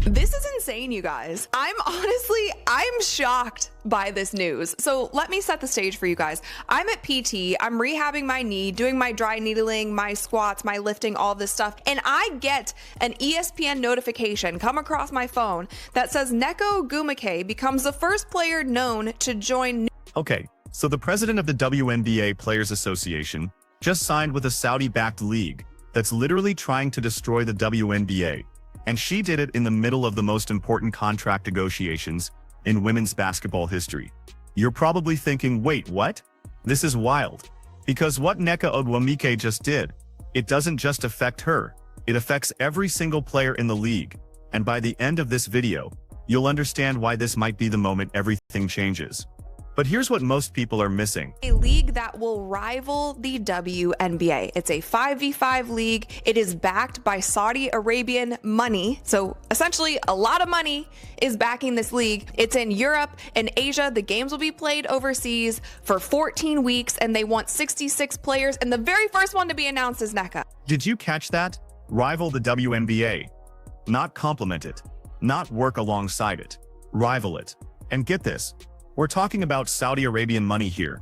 This is insane, you guys. I'm shocked by this news. So let me set the stage for you guys. I'm at PT, I'm rehabbing my knee, doing my dry needling, my squats, my lifting, all this stuff. And I get an ESPN notification come across my phone that says Neko Gumake becomes the first player known to join. Okay, so the president of the WNBA Players Association just signed with a Saudi-backed league that's literally trying to destroy the WNBA. And she did it in the middle of the most important contract negotiations in women's basketball history. You're probably thinking, wait, what? This is wild. Because what Nneka Ogwumike just did, it doesn't just affect her, it affects every single player in the league. And by the end of this video, you'll understand why this might be the moment everything changes. But here's what most people are missing. A league that will rival the WNBA. It's a 5v5 league. It is backed by Saudi Arabian money. So essentially a lot of money is backing this league. It's in Europe and Asia. The games will be played overseas for 14 weeks and they want 66 players. And the very first one to be announced is Nneka. Did you catch that? Rival the WNBA. Not complement it. Not work alongside it. Rival it. And get this. We're talking about Saudi Arabian money here.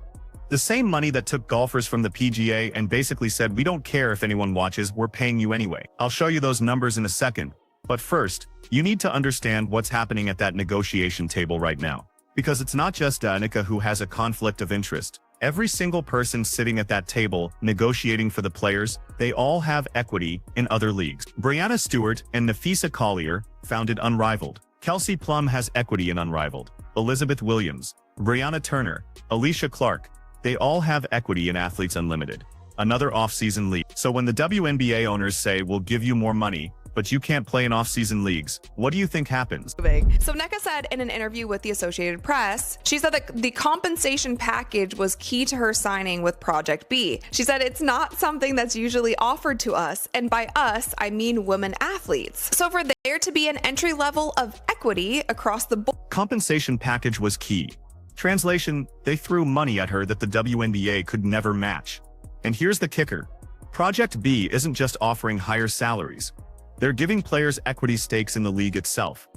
The same money that took golfers from the PGA and basically said, we don't care if anyone watches, we're paying you anyway. I'll show you those numbers in a second. But first, you need to understand what's happening at that negotiation table right now. Because it's not just Nneka who has a conflict of interest. Every single person sitting at that table negotiating for the players, they all have equity in other leagues. Breanna Stewart and Nafisa Collier founded Unrivaled. Kelsey Plum has equity in Unrivaled. Elizabeth Williams, Brianna Turner, Alicia Clark, they all have equity in Athletes Unlimited, another off-season league. So when the WNBA owners say, we'll give you more money, but you can't play in off-season leagues, what do you think happens? So Nneka said in an interview with the Associated Press, she said that the compensation package was key to her signing with Project B. She said it's not something that's usually offered to us, and by us, I mean women athletes. So for there to be an entry level of equity across the board. Compensation package was key. Translation, they threw money at her that the WNBA could never match. And here's the kicker. Project B isn't just offering higher salaries. They're giving players equity stakes in the league itself.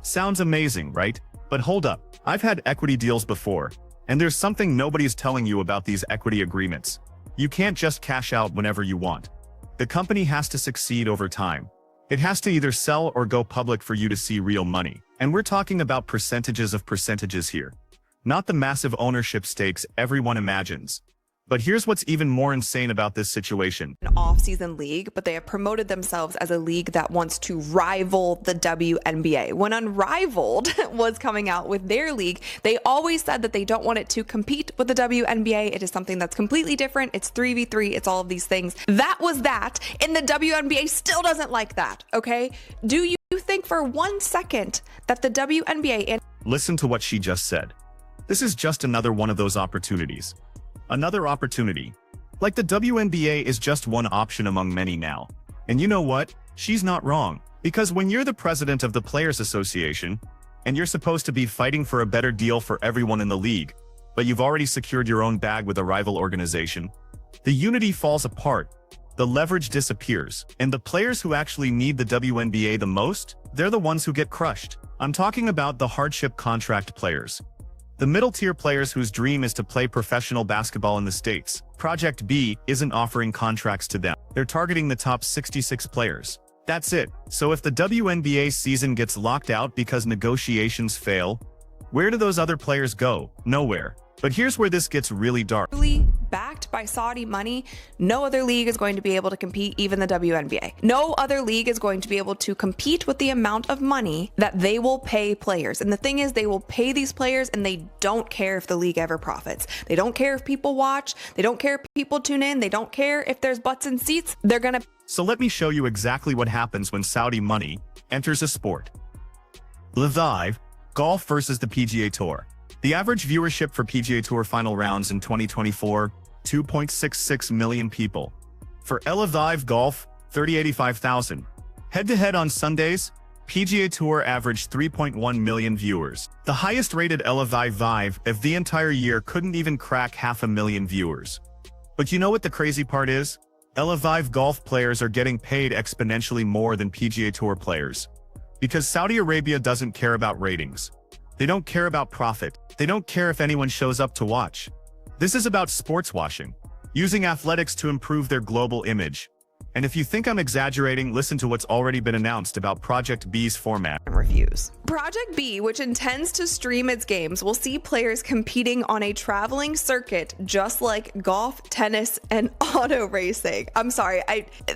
Sounds amazing, right? But hold up, I've had equity deals before, and there's something nobody's telling you about these equity agreements. You can't just cash out whenever you want. The company has to succeed over time. It has to either sell or go public for you to see real money. And we're talking about percentages of percentages here. Not the massive ownership stakes everyone imagines. But here's what's even more insane about this situation. An off-season league, but they have promoted themselves as a league that wants to rival the WNBA. When Unrivaled was coming out with their league, they always said that they don't want it to compete with the WNBA. It is something that's completely different. It's 3v3. It's all of these things. That was that. And the WNBA still doesn't like that, okay? Do you think for 1 second that the WNBA and... Listen to what she just said. This is just another one of those opportunities. Another opportunity. Like the WNBA is just one option among many now. And you know what? She's not wrong. Because when you're the president of the Players Association, and you're supposed to be fighting for a better deal for everyone in the league, but you've already secured your own bag with a rival organization, the unity falls apart, the leverage disappears, and the players who actually need the WNBA the most, they're the ones who get crushed. I'm talking about the hardship contract players. The middle-tier players whose dream is to play professional basketball in the States. Project B isn't offering contracts to them. They're targeting the top 66 players. That's it. So if the WNBA season gets locked out because negotiations fail, where do those other players go? Nowhere. But here's where this gets really dark. Backed by Saudi money, no other league is going to be able to compete, even the WNBA. No other league is going to be able to compete with the amount of money that they will pay players. And the thing is, they will pay these players and they don't care if the league ever profits. They don't care if people watch. They don't care if people tune in. They don't care if there's butts in seats. They're gonna... So let me show you exactly what happens when Saudi money enters a sport. Live golf versus the PGA Tour. The average viewership for PGA Tour final rounds in 2024, 2.66 million people. For LIV Golf, 85,000. Head-to-head on Sundays, PGA Tour averaged 3.1 million viewers. The highest-rated LIV of the entire year couldn't even crack 500,000 viewers. But you know what the crazy part is? LIV Golf players are getting paid exponentially more than PGA Tour players. Because Saudi Arabia doesn't care about ratings. They don't care about profit. They don't care if anyone shows up to watch. This is about sports washing, using athletics to improve their global image. And if you think I'm exaggerating, listen to what's already been announced about Project B's format. Reviews. Project B, which intends to stream its games, will see players competing on a traveling circuit just like golf, tennis, and auto racing. I'm sorry,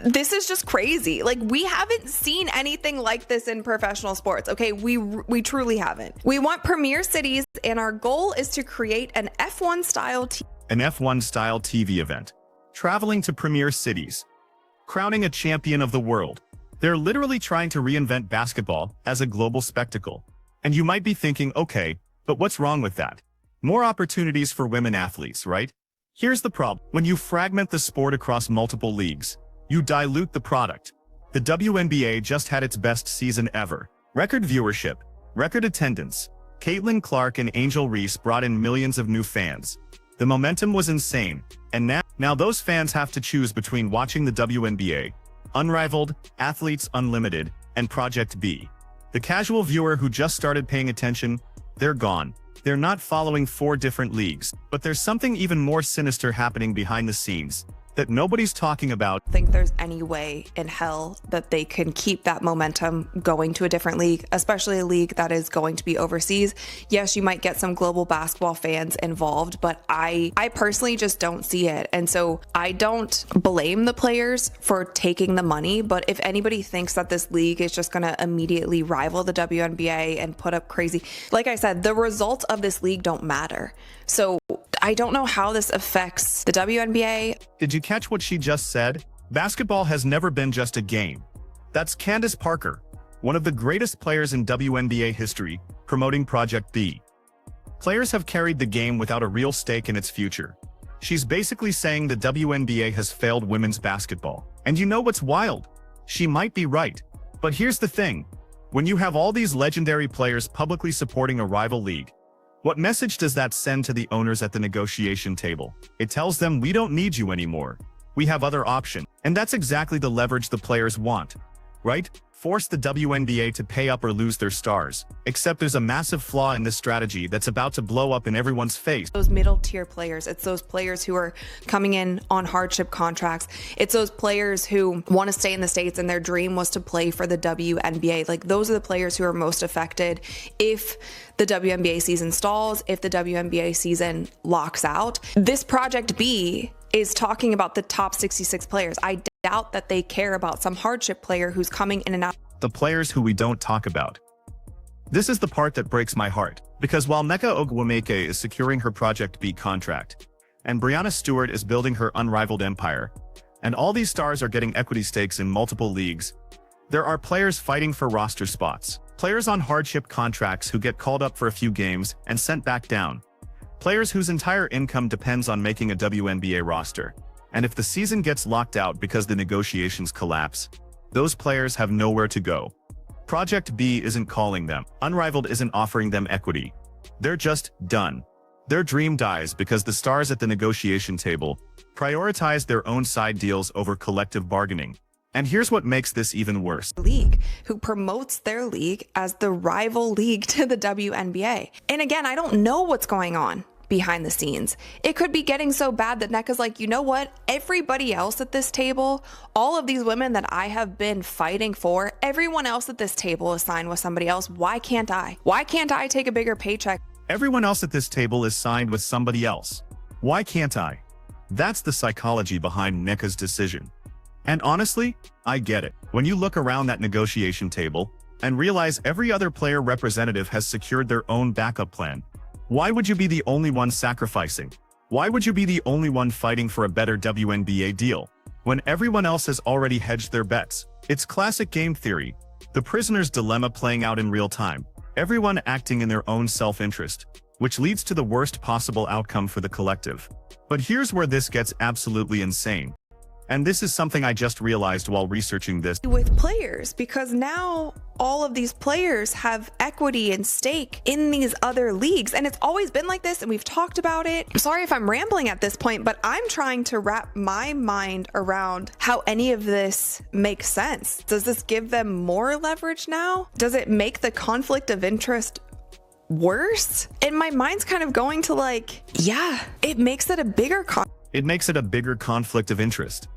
this is just crazy. Like, we haven't seen anything like this in professional sports, okay? We truly haven't. We want premier cities, and our goal is to create an F1 style TV event, traveling to premier cities, crowning a champion of the world. They're literally trying to reinvent basketball as a global spectacle. And you might be thinking, okay, but what's wrong with that? More opportunities for women athletes, right? Here's the problem. When you fragment the sport across multiple leagues, you dilute the product. The WNBA just had its best season ever. Record viewership, record attendance. Caitlin Clark and Angel Reese brought in millions of new fans. The momentum was insane, and now those fans have to choose between watching the WNBA, Unrivaled, Athletes Unlimited, and Project B. The casual viewer who just started paying attention, they're gone. They're not following 4 different leagues, but there's something even more sinister happening behind the scenes that nobody's talking about. I think there's any way in hell that they can keep that momentum going to a different league, especially a league that is going to be overseas. Yes, you might get some global basketball fans involved, but I personally just don't see it. And so I don't blame the players for taking the money, but if anybody thinks that this league is just going to immediately rival the WNBA and put up crazy, like I said, the results of this league don't matter. So I don't know how this affects the WNBA. Did you catch what she just said? Basketball has never been just a game. That's Candace Parker, one of the greatest players in WNBA history, promoting Project B. Players have carried the game without a real stake in its future. She's basically saying the WNBA has failed women's basketball. And you know what's wild? She might be right. But here's the thing. When you have all these legendary players publicly supporting a rival league, what message does that send to the owners at the negotiation table? It tells them, we don't need you anymore. We have other options. And that's exactly the leverage the players want, right? Force the WNBA to pay up or lose their stars. Except there's a massive flaw in this strategy that's about to blow up in everyone's face. Those middle tier players, it's those players who are coming in on hardship contracts. It's those players who want to stay in the States and their dream was to play for the WNBA. Like, those are the players who are most affected if the WNBA season stalls, if the WNBA season locks out. This Project B is talking about the top 66 players. I doubt that they care about some hardship player who's coming in and out. The players who we don't talk about. This is the part that breaks my heart, because while Nneka Ogwumike is securing her Project B contract, and Breanna Stewart is building her unrivaled empire, and all these stars are getting equity stakes in multiple leagues, there are players fighting for roster spots. Players on hardship contracts who get called up for a few games and sent back down. Players whose entire income depends on making a WNBA roster. And if the season gets locked out because the negotiations collapse, those players have nowhere to go. Project B isn't calling them. Unrivaled isn't offering them equity. They're just done. Their dream dies because the stars at the negotiation table prioritize their own side deals over collective bargaining. And here's what makes this even worse. League who promotes their league as the rival league to the WNBA. And again, I don't know what's going on behind the scenes. It could be getting so bad that Nneka's like, you know what? Everybody else at this table, all of these women that I have been fighting for, everyone else at this table is signed with somebody else. Why can't I? Why can't I take a bigger paycheck? Everyone else at this table is signed with somebody else. Why can't I? That's the psychology behind Nneka's decision. And honestly, I get it. When you look around that negotiation table and realize every other player representative has secured their own backup plan, why would you be the only one sacrificing? Why would you be the only one fighting for a better WNBA deal when everyone else has already hedged their bets? It's classic game theory, the prisoner's dilemma playing out in real time, everyone acting in their own self-interest, which leads to the worst possible outcome for the collective. But here's where this gets absolutely insane. And this is something I just realized while researching this. With players, because now all of these players have equity and stake in these other leagues, and it's always been like this, and we've talked about it. I'm sorry if I'm rambling at this point, but I'm trying to wrap my mind around how any of this makes sense. Does this give them more leverage now? Does it make the conflict of interest worse? And my mind's kind of going to like, yeah, it makes it a bigger It makes it a bigger conflict of interest.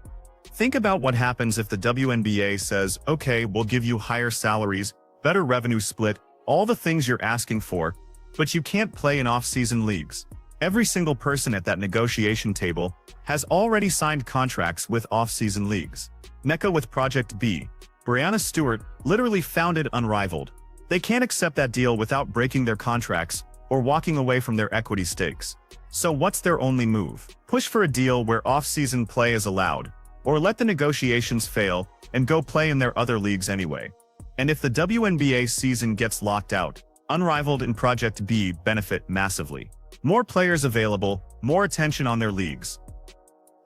Think about what happens if the WNBA says, okay, we'll give you higher salaries, better revenue split, all the things you're asking for, but you can't play in off-season leagues. Every single person at that negotiation table has already signed contracts with off-season leagues. Mecca with Project B. Breanna Stewart literally founded Unrivaled. They can't accept that deal without breaking their contracts or walking away from their equity stakes. So what's their only move? Push for a deal where off-season play is allowed, or let the negotiations fail and go play in their other leagues anyway. And if the WNBA season gets locked out, Unrivaled and Project B benefit massively. More players available, more attention on their leagues.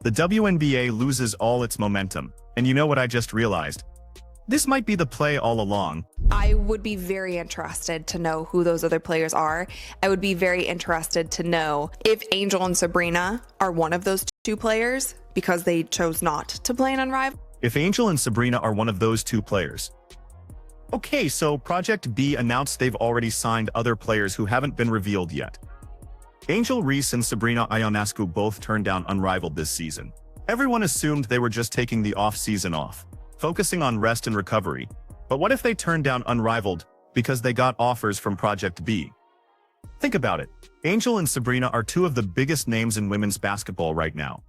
The WNBA loses all its momentum. And you know what I just realized? This might be the play all along. I would be very interested to know who those other players are. I would be very interested to know if Angel and Sabrina are one of those two players because they chose not to play in Unrivaled. If Angel and Sabrina are one of those two players. Okay, so Project B announced they've already signed other players who haven't been revealed yet. Angel Reese and Sabrina Ionescu both turned down Unrivaled this season. Everyone assumed they were just taking the off-season off, focusing on rest and recovery. But what if they turned down Unrivaled because they got offers from Project B? Think about it. Angel and Sabrina are two of the biggest names in women's basketball right now.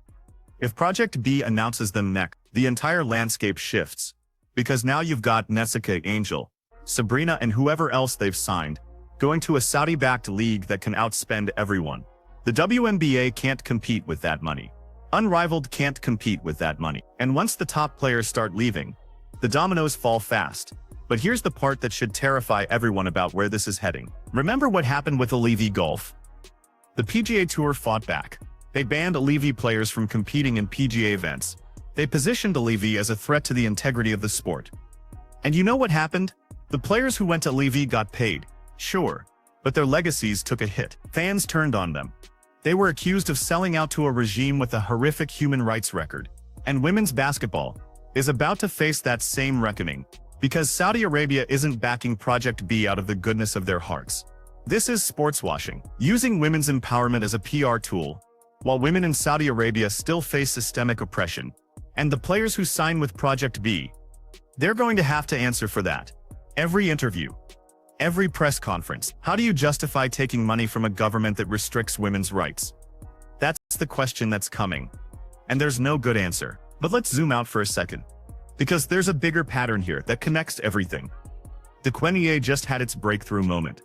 If Project B announces them next, the entire landscape shifts. Because now you've got Nessica, Angel, Sabrina, and whoever else they've signed, going to a Saudi-backed league that can outspend everyone. The WNBA can't compete with that money. Unrivaled can't compete with that money. And once the top players start leaving, the dominoes fall fast. But here's the part that should terrify everyone about where this is heading. Remember what happened with Elite Golf? The PGA Tour fought back. They banned Elite players from competing in PGA events. They positioned Elite as a threat to the integrity of the sport. And you know what happened? The players who went to Elite got paid, sure, but their legacies took a hit. Fans turned on them. They were accused of selling out to a regime with a horrific human rights record. And women's basketball is about to face that same reckoning, because Saudi Arabia isn't backing Project B out of the goodness of their hearts. This is sports washing, using women's empowerment as a PR tool, while women in Saudi Arabia still face systemic oppression. And the players who sign with Project B, they're going to have to answer for that. Every interview, every press conference. How do you justify taking money from a government that restricts women's rights? That's the question that's coming. And there's no good answer. But let's zoom out for a second, because there's a bigger pattern here that connects everything. The WNBA just had its breakthrough moment.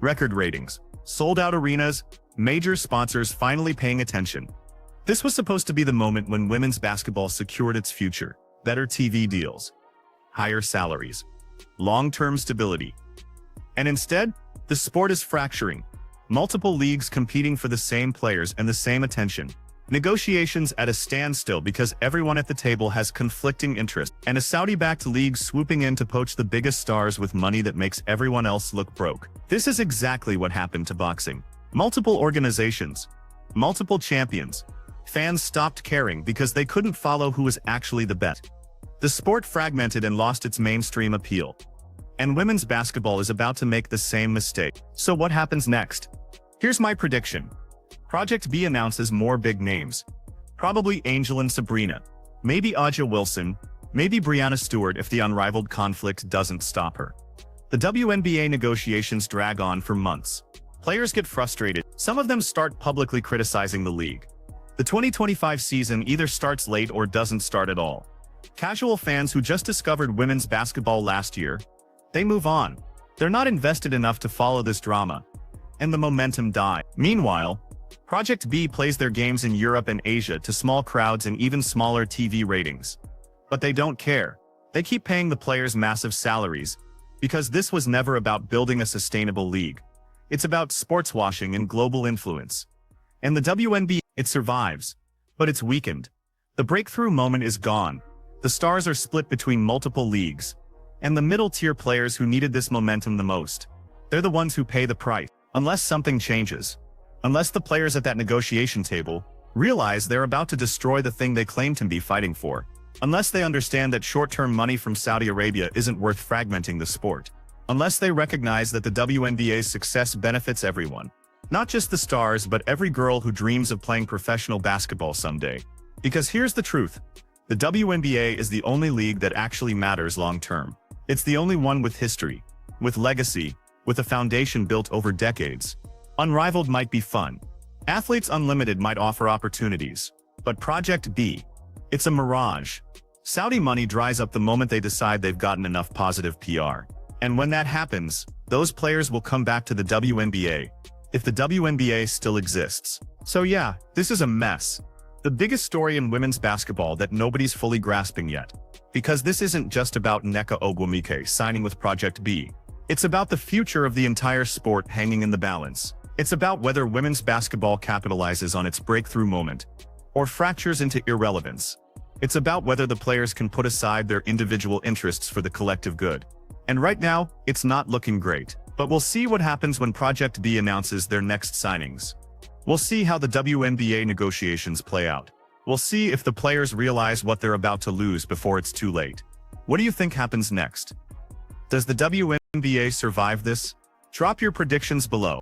Record ratings, sold-out arenas, major sponsors finally paying attention. This was supposed to be the moment when women's basketball secured its future. Better TV deals, higher salaries, long-term stability. And instead, the sport is fracturing. Multiple leagues competing for the same players and the same attention. Negotiations at a standstill because everyone at the table has conflicting interests, and a Saudi-backed league swooping in to poach the biggest stars with money that makes everyone else look broke. This is exactly what happened to boxing. Multiple organizations, multiple champions. Fans stopped caring because they couldn't follow who was actually the best. The sport fragmented and lost its mainstream appeal. And women's basketball is about to make the same mistake. So what happens next? Here's my prediction. Project B announces more big names. Probably Angel and Sabrina. Maybe Aja Wilson. Maybe Breanna Stewart if the Unrivaled conflict doesn't stop her. The WNBA negotiations drag on for months. Players get frustrated. Some of them start publicly criticizing the league. The 2025 season either starts late or doesn't start at all. Casual fans who just discovered women's basketball last year, they move on. They're not invested enough to follow this drama. And the momentum dies. Meanwhile, Project B plays their games in Europe and Asia to small crowds and even smaller TV ratings. But they don't care. They keep paying the players massive salaries, because this was never about building a sustainable league. It's about sports washing and global influence. And the WNBA, it survives, but it's weakened. The breakthrough moment is gone. The stars are split between multiple leagues. And the middle-tier players who needed this momentum the most, they're the ones who pay the price. Unless something changes. Unless the players at that negotiation table realize they're about to destroy the thing they claim to be fighting for. Unless they understand that short-term money from Saudi Arabia isn't worth fragmenting the sport. Unless they recognize that the WNBA's success benefits everyone. Not just the stars, but every girl who dreams of playing professional basketball someday. Because here's the truth. The WNBA is the only league that actually matters long-term. It's the only one with history, with legacy, with a foundation built over decades. Unrivaled might be fun. Athletes Unlimited might offer opportunities. But Project B, it's a mirage. Saudi money dries up the moment they decide they've gotten enough positive PR. And when that happens, those players will come back to the WNBA, if the WNBA still exists. So yeah, this is a mess. The biggest story in women's basketball that nobody's fully grasping yet. Because this isn't just about Nneka Ogwumike signing with Project B. It's about the future of the entire sport hanging in the balance. It's about whether women's basketball capitalizes on its breakthrough moment, or fractures into irrelevance. It's about whether the players can put aside their individual interests for the collective good. And right now, it's not looking great. But we'll see what happens when Project B announces their next signings. We'll see how the WNBA negotiations play out. We'll see if the players realize what they're about to lose before it's too late. What do you think happens next? Does the WNBA survive this? Drop your predictions below.